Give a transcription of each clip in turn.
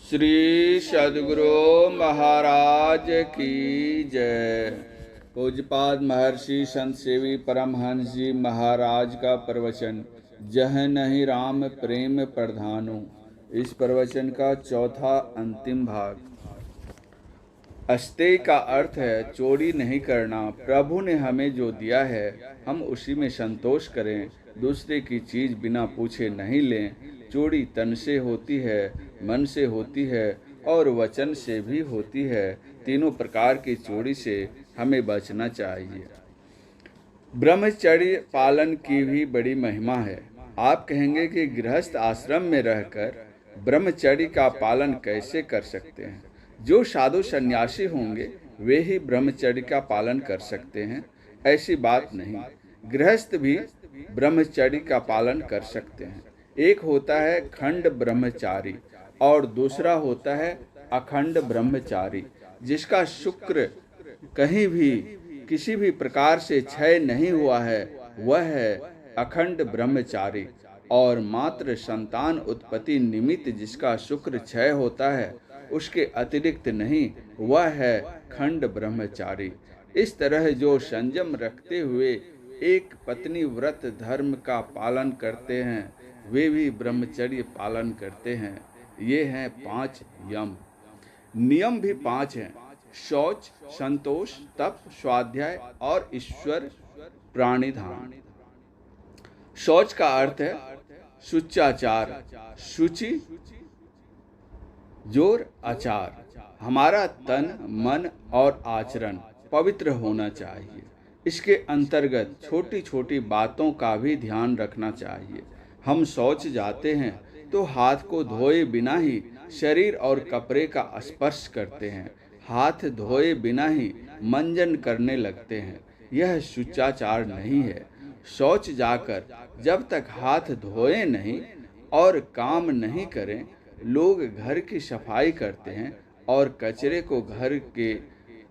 श्री सद्गुरु महाराज की जय। पूज्यपाद महर्षि संत सेवी परमहंस जी महाराज का प्रवचन, जह नहीं राम प्रेम प्रधानो। इस प्रवचन का चौथा अंतिम भाग। अस्तेय का अर्थ है चोरी नहीं करना। प्रभु ने हमें जो दिया है हम उसी में संतोष करें, दूसरे की चीज बिना पूछे नहीं लें। चोरी तन से होती है, मन से होती है और वचन से भी होती है। तीनों प्रकार की चोरी से हमें बचना चाहिए। ब्रह्मचर्य पालन की भी बड़ी महिमा है। आप कहेंगे कि गृहस्थ आश्रम में रहकर ब्रह्मचर्य का पालन कैसे कर सकते हैं? जो साधु सन्यासी होंगे वे ही ब्रह्मचर्य का पालन कर सकते हैं, ऐसी बात नहीं। गृहस्थ भी ब्रह्मचर्य का पालन कर सकते हैं। एक होता है खंड ब्रह्मचारी और दूसरा होता है अखंड ब्रह्मचारी, जिसका शुक्र कहीं भी किसी भी प्रकार से क्षय नहीं हुआ है, वह है अखंड ब्रह्मचारी। और मात्र संतान उत्पत्ति निमित्त जिसका शुक्र क्षय होता है, उसके अतिरिक्त नहीं, वह है खंड ब्रह्मचारी। इस तरह जो संयम रखते हुए एक पत्नी व्रत धर्म का पालन करते हैं, वे भी ब्रह्मचर्य पालन करते हैं। ये हैं 5 यम। नियम भी 5 हैं: शौच, संतोष, तप, स्वाध्याय और ईश्वर प्राणिधान। शौच का अर्थ है शुचाचार, शुचि जोर आचार। हमारा तन, मन और आचरण पवित्र होना चाहिए। इसके अंतर्गत छोटी छोटी बातों का भी ध्यान रखना चाहिए। हम शौच जाते हैं तो हाथ को धोए बिना ही शरीर और कपड़े का स्पर्श करते हैं। हाथ धोए बिना ही मंजन करने लगते हैं। यह शुचाचार नहीं है। शौच जाकर जब तक हाथ धोए नहीं और काम नहीं करें, लोग घर की सफाई करते हैं और कचरे को घर के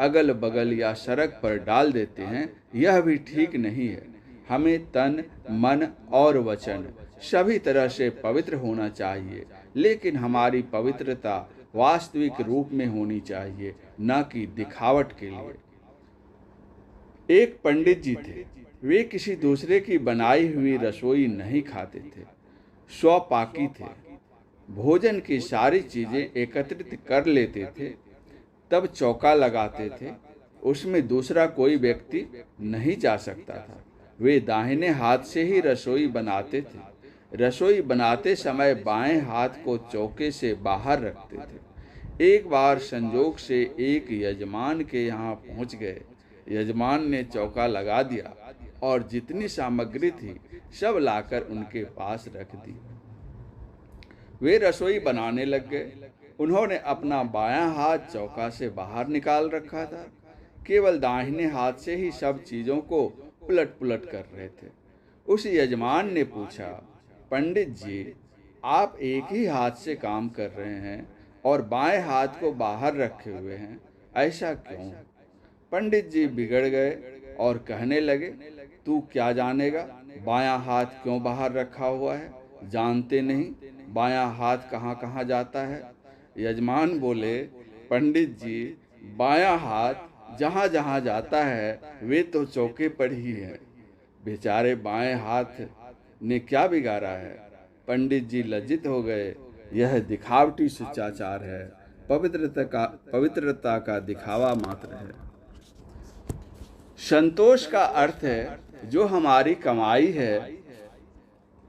अगल बगल या सड़क पर डाल देते हैं, यह भी ठीक नहीं है। हमें तन, मन और वचन सभी तरह से पवित्र होना चाहिए, लेकिन हमारी पवित्रता वास्तविक रूप में होनी चाहिए, न कि दिखावट के लिए। एक पंडित जी थे। वे किसी दूसरे की बनाई हुई रसोई नहीं खाते थे, स्वपाकी थे। भोजन की सारी चीजें एकत्रित कर लेते थे, तब चौका लगाते थे। उसमें दूसरा कोई व्यक्ति नहीं जा सकता था। वे दाहिने हाथ से ही रसोई बनाते थे। रसोई बनाते समय बाएं हाथ को चौके से बाहर रखते थे। एक बार संजोग से एक यजमान के यहाँ पहुँच गए। यजमान ने चौका लगा दिया और जितनी सामग्री थी सब लाकर उनके पास रख दी। वे रसोई बनाने लग गए। उन्होंने अपना बायां हाथ चौका से बाहर निकाल रखा था। केवल दाहिने हाथ से ही सब चीजों को उलट पुलट कर रहे थे। उस यजमान ने पूछा, पंडित जी, आप एक ही हाथ से काम कर रहे हैं और बाएं हाथ को बाहर रखे हुए हैं, ऐसा क्यों? पंडित जी बिगड़ गए और कहने लगे, तू क्या जानेगा बायां हाथ क्यों बाहर रखा हुआ है? जानते नहीं बायां हाथ कहाँ कहाँ जाता है? यजमान बोले, पंडित जी, बायां हाथ जहाँ जहाँ जाता है वे तो चौके पर ही है। बेचारे बाएं हाथ ने क्या बिगाड़ा है? पंडित जी लज्जित हो गए। यह दिखावटी शिष्टाचार है, पवित्रता का दिखावा मात्र है। संतोष का अर्थ है जो हमारी कमाई है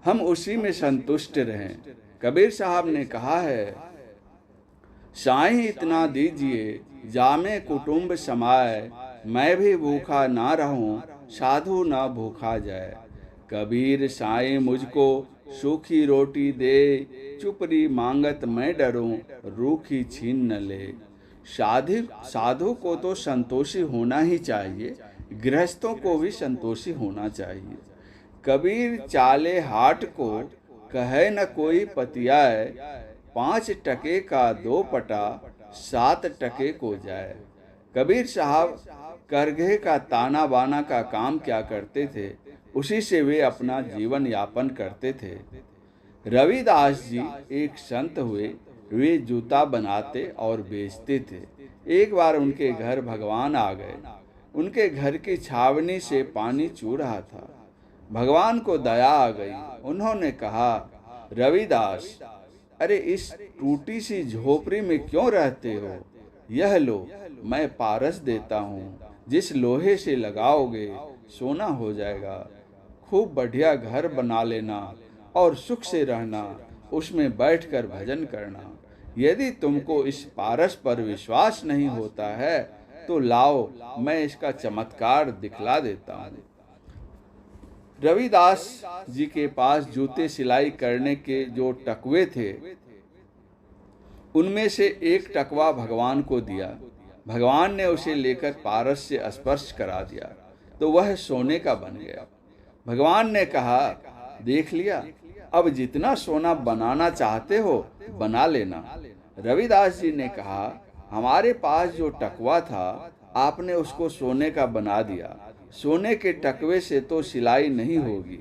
हम उसी में संतुष्ट रहें। कबीर साहब ने कहा है, साईं इतना दीजिए जामे कुटुंब समाए, मैं भी भूखा ना रहूं साधु ना भूखा जाए। कबीर साईं मुझको सूखी रोटी दे, चुपड़ी मांगत मैं डरूं रूखी छीन न ले। साधु को तो संतोषी होना ही चाहिए, गृहस्थों को भी संतोषी होना चाहिए। कबीर चाले हाट को कहे न कोई पतियाए, 5 टके का 2 पटा 7 टके को जाए। कबीर साहब करघे का ताना बाना का काम क्या करते थे, उसी से वे अपना जीवन यापन करते थे। रविदास जी एक संत हुए। वे जूता बनाते और बेचते थे। एक बार उनके घर भगवान आ गए। उनके घर की छावनी से पानी चू रहा था। भगवान को दया आ गई। उन्होंने कहा, रविदास, अरे इस टूटी सी झोपड़ी में क्यों रहते हो? यह लो, मैं पारस देता हूँ। जिस लोहे से लगाओगे सोना हो जाएगा। खूब बढ़िया घर बना लेना और सुख से रहना, उसमें बैठकर भजन करना। यदि तुमको इस पारस पर विश्वास नहीं होता है तो लाओ, मैं इसका चमत्कार दिखला देता हूँ। रविदास जी के पास जूते सिलाई करने के जो टकवे थे, उनमें से एक टकवा भगवान को दिया। भगवान ने उसे लेकर पारस से स्पर्श करा दिया तो वह सोने का बन गया। भगवान ने कहा, देख लिया, अब जितना सोना बनाना चाहते हो बना लेना। रविदास जी ने कहा, हमारे पास जो टकवा था आपने उसको सोने का बना दिया। सोने के टकवे से तो सिलाई नहीं होगी।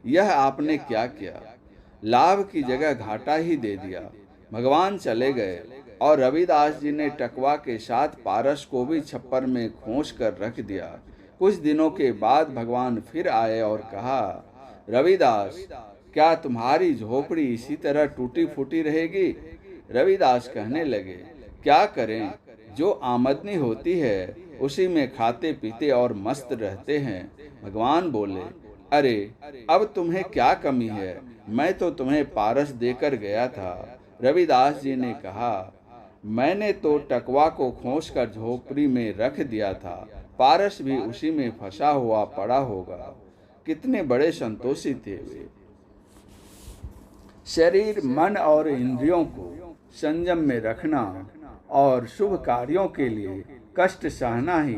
यह आपने क्या किया? लाभ की जगह घाटा ही दे दिया। भगवान चले गए और रविदास जी ने टकवा के साथ पारस को भी छप्पर में खोस कर रख दिया। कुछ दिनों के बाद भगवान फिर आए और कहा, रविदास, क्या तुम्हारी झोपड़ी इसी तरह टूटी फूटी रहेगी? रविदास कहने लगे, क्या करें, जो आमदनी होती है उसी में खाते पीते और मस्त रहते हैं। भगवान बोले, अरे अब तुम्हें क्या कमी है? मैं तो तुम्हें पारस देकर गया था। रविदास जी ने कहा, मैंने तो टकवा को खोसकर झोपड़ी में रख दिया था। पारस भी उसी में फंसा हुआ पड़ा होगा। कितने बड़े संतोषी थे वे। शरीर, मन और इंद्रियों को संयम में रखना और शुभ कार्यों के लिए कष्ट सहना ही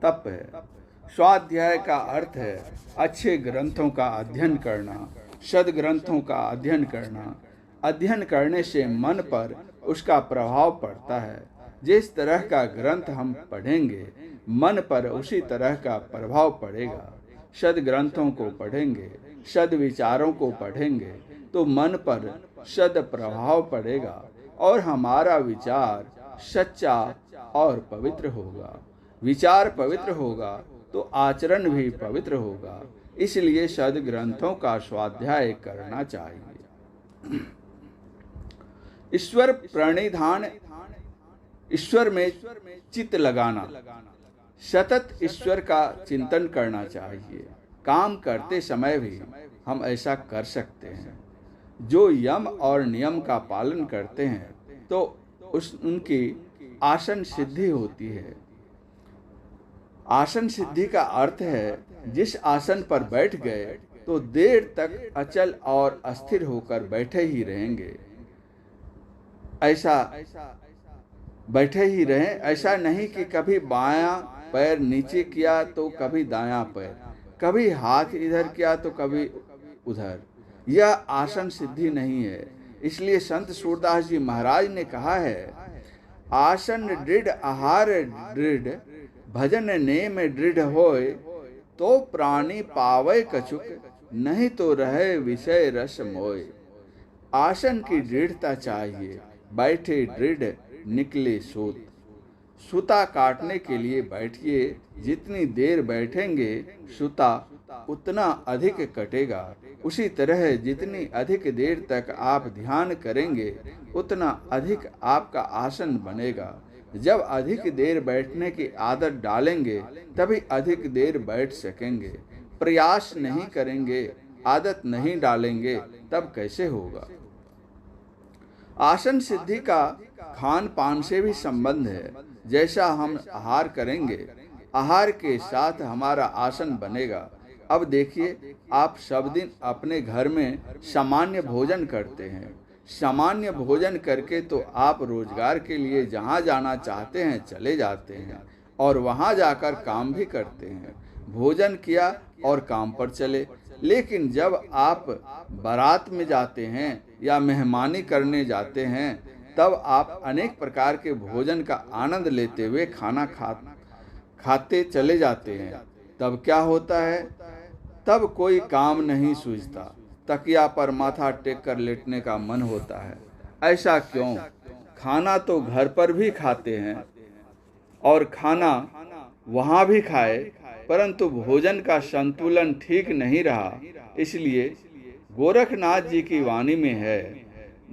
तप है। स्वाध्याय का अर्थ है अच्छे ग्रंथों का अध्ययन करना, सद्ग्रंथों का अध्ययन करना। अध्ययन करने से मन पर उसका प्रभाव पड़ता है। जिस तरह का ग्रंथ हम पढ़ेंगे मन पर उसी तरह का प्रभाव पड़ेगा। सद्ग्रंथों को पढ़ेंगे, सद्विचारों को पढ़ेंगे तो मन पर सद प्रभाव पड़ेगा और हमारा विचार सच्चा और पवित्र होगा। विचार पवित्र होगा तो आचरण भी पवित्र होगा। इसलिए सद्ग्रंथों का स्वाध्याय करना चाहिए। ईश्वर प्रणिधान, ईश्वर में चित्त लगाना, सतत ईश्वर का चिंतन करना चाहिए। काम करते समय भी हम ऐसा कर सकते हैं। जो यम और नियम का पालन करते हैं तो उनकी आसन सिद्धि होती है। आसन सिद्धि का अर्थ है जिस आसन पर बैठ गए तो देर तक अचल और अस्थिर होकर बैठे ही रहेंगे। ऐसा बैठे ही रहें, ऐसा नहीं कि कभी बायां पैर नीचे किया तो कभी दायां पैर, कभी हाथ इधर किया तो कभी उधर। यह आसन सिद्धि नहीं है। इसलिए संत सूरदास जी महाराज ने कहा है, आसन दृढ़ आहार दृढ़, भजन नेम दृढ़ होय, तो प्राणी पावे कछुक, नहीं तो रहे विषय रस मोय। आसन की दृढ़ता चाहिए। बैठे दृढ़ निकले सूत। सूता काटने के लिए बैठिए। जितनी देर बैठेंगे सूता उतना अधिक कटेगा। उसी तरह जितनी अधिक देर तक आप ध्यान करेंगे उतना अधिक आपका आसन बनेगा। जब अधिक देर बैठने की आदत डालेंगे तभी अधिक देर बैठ सकेंगे। प्रयास नहीं करेंगे, आदत नहीं डालेंगे, तब कैसे होगा। आसन सिद्धि का खान पान से भी संबंध है। जैसा हम आहार करेंगे, आहार के साथ हमारा आसन बनेगा। अब देखिए, आप सब दिन अपने घर में सामान्य भोजन करते हैं। सामान्य भोजन करके तो आप रोजगार के लिए जहाँ जाना चाहते हैं चले जाते हैं और वहाँ जाकर काम भी करते हैं। भोजन किया और काम पर चले। लेकिन जब आप बारात में जाते हैं या मेहमानी करने जाते हैं तब आप अनेक प्रकार के भोजन का आनंद लेते हुए खाना खाते चले जाते हैं। तब क्या होता है? तब कोई काम नहीं सूझता। तकिया पर माथा टेक कर लेटने का मन होता है। ऐसा क्यों? खाना तो घर पर भी खाते हैं और खाना वहाँ भी खाए, परंतु भोजन का संतुलन ठीक नहीं रहा। इसलिए गोरखनाथ जी की वाणी में है,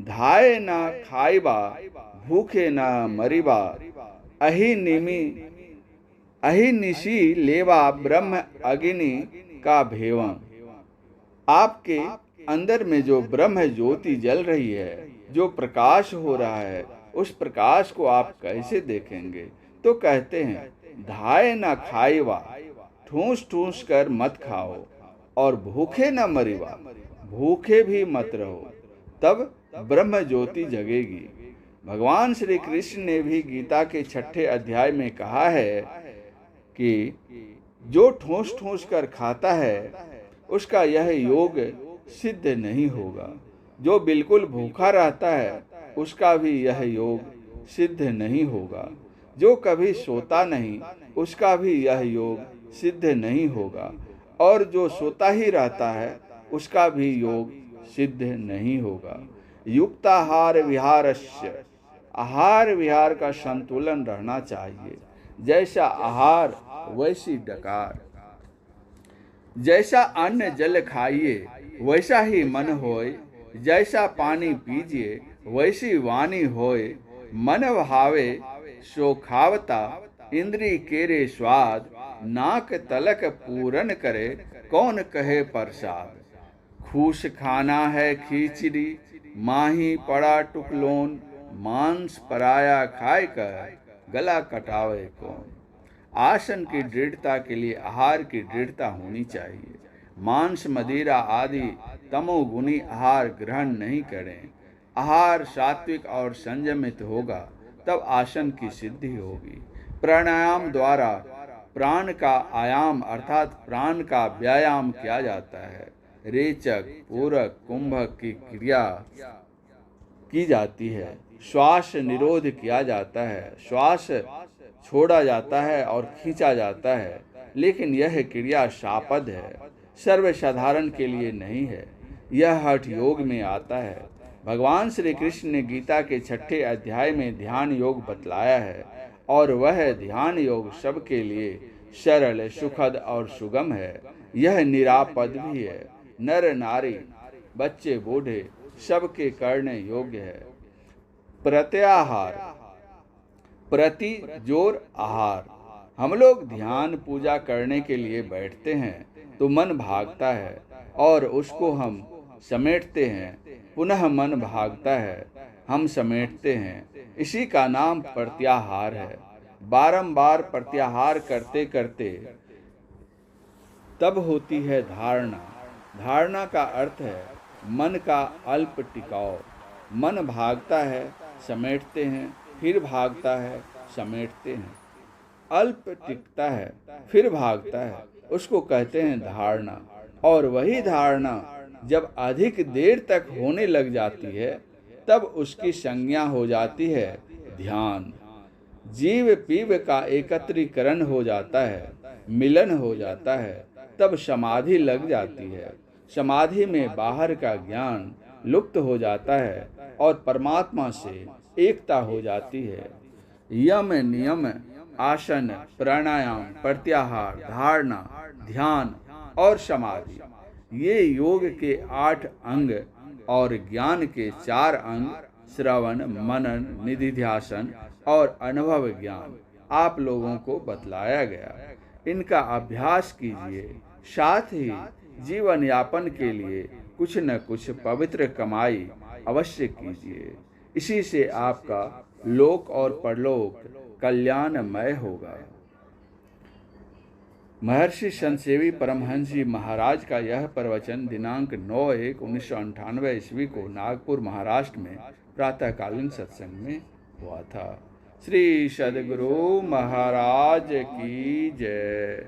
धाये ना खाइबा, भूखे ना मरिबा, अहि निशी लेवा ब्रह्म अग्नि का भेवम। आपके अंदर में जो ब्रह्म ज्योति जल रही है, जो प्रकाश हो रहा है, उस प्रकाश को आप कैसे देखेंगे? तो कहते हैं, धाये ना खाइबा, ठूस ठूस कर मत खाओ, और भूखे न मरिबा, भूखे भी मत रहो, तब ब्रह्म ज्योति जगेगी। भगवान श्री कृष्ण ने भी गीता के 6ठे अध्याय में कहा है कि जो ठूस ठूस कर खाता है उसका यह योग सिद्ध नहीं होगा, जो बिल्कुल भूखा रहता है उसका भी यह योग सिद्ध नहीं होगा, जो कभी सोता नहीं उसका भी यह योग सिद्ध नहीं होगा, और जो सोता ही रहता है उसका भी योग सिद्ध नहीं होगा। युक्ताहार विहारस्य, आहार विहार का संतुलन रहना चाहिए। जैसा आहार वैसी डकार, जैसा अन्न जल खाइए वैसा ही मन होय, जैसा पानी पीजिए वैसी वाणी होय। मन भावे सो खावता, इंद्री केरे स्वाद, नाक तलक पूरन करे, कौन कहे प्रसाद। खूस खाना है खिचड़ी, माही पड़ा टुकलोन, मांस पराया खाए कर, गला कटावे कौन। आसन की दृढ़ता के लिए आहार की दृढ़ता होनी चाहिए। मांस मदिरा आदि तमोगुणी आहार ग्रहण नहीं करें। आहार सात्विक और संयमित होगा तब आसन की सिद्धि होगी। प्राणायाम द्वारा प्राण का आयाम अर्थात प्राण का व्यायाम किया जाता है। रेचक, पूरक, कुंभक की क्रिया की जाती है। श्वास निरोध किया जाता है, श्वास छोड़ा जाता है और खींचा जाता है, लेकिन यह क्रिया शापद है, सर्वसाधारण के लिए नहीं है। यह हठ योग में आता है। भगवान श्री कृष्ण ने गीता के 6ठे अध्याय में ध्यान योग बतलाया है, और वह ध्यान योग सबके लिए सरल, सुखद और सुगम है। यह निरापद भी है। नर नारी, बच्चे बूढ़े सबके करने योग्य है। प्रत्याहार, प्रति जोर आहार। हम लोग ध्यान पूजा करने के लिए बैठते हैं तो मन भागता है और उसको हम समेटते हैं, पुनः मन भागता है, हम समेटते हैं। इसी का नाम प्रत्याहार है। बारंबार प्रत्याहार करते करते तब होती है धारणा। धारणा का अर्थ है मन का अल्प टिकाव। मन भागता है, समेटते हैं, फिर भागता है, समेटते हैं, अल्प टिकता है, फिर भागता है, उसको कहते हैं धारणा। और वही धारणा जब अधिक देर तक होने लग जाती है तब उसकी संज्ञा हो जाती है ध्यान। जीव पीव का एकत्रीकरण हो जाता है, मिलन हो जाता है, तब समाधि लग जाती है। समाधि में बाहर का ज्ञान लुप्त हो जाता है और परमात्मा से एकता हो जाती है। यम, नियम, आसन, प्राणायाम, प्रत्याहार, धारणा, ध्यान और समाधि, ये योग के 8 अंग और ज्ञान के 4 अंग श्रवण, मनन, निधिध्यासन और अनुभव ज्ञान आप लोगों को बतलाया गया। इनका अभ्यास कीजिए, साथ ही जीवन यापन के लिए कुछ न कुछ पवित्र कमाई अवश्य कीजिए। इसी से आपका लोक और परलोक कल्याणमय होगा। महर्षि संतसेवी परमहंस जी महाराज का यह प्रवचन दिनांक 9/1/1998 ईस्वी को नागपुर महाराष्ट्र में प्रातःकालीन सत्संग में हुआ था। श्री सद्गुरु महाराज की जय।